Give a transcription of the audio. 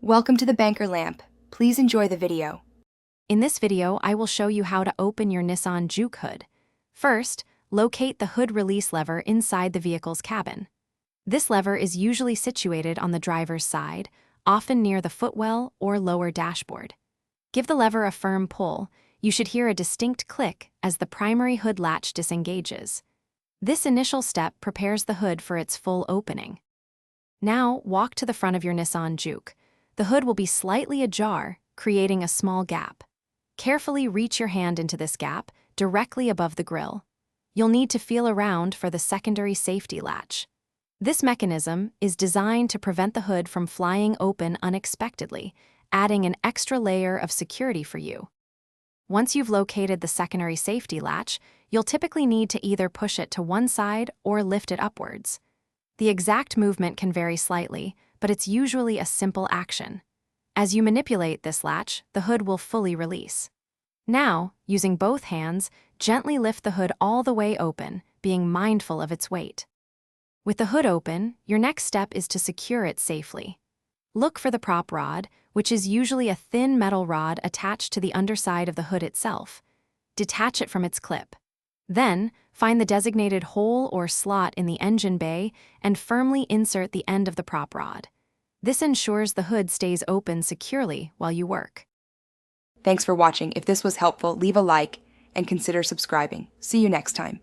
Welcome to the Banker Lamp. Please enjoy the video. In this video, I will show you how to open your Nissan Juke hood. First, locate the hood release lever inside the vehicle's cabin. This lever is usually situated on the driver's side, often near the footwell or lower dashboard. Give the lever a firm pull. You should hear a distinct click as the primary hood latch disengages. This initial step prepares the hood for its full opening. Now, walk to the front of your Nissan Juke. The hood will be slightly ajar, creating a small gap. Carefully reach your hand into this gap, directly above the grille. You'll need to feel around for the secondary safety latch. This mechanism is designed to prevent the hood from flying open unexpectedly, adding an extra layer of security for you. Once you've located the secondary safety latch, you'll typically need to either push it to one side or lift it upwards. The exact movement can vary slightly, but it's usually a simple action. As you manipulate this latch, the hood will fully release. Now, using both hands, gently lift the hood all the way open, being mindful of its weight. With the hood open, your next step is to secure it safely. Look for the prop rod, which is usually a thin metal rod attached to the underside of the hood itself. Detach it from its clip. Then, find the designated hole or slot in the engine bay and firmly insert the end of the prop rod. This ensures the hood stays open securely while you work. Thanks for watching. If this was helpful, leave a like and consider subscribing. See you next time.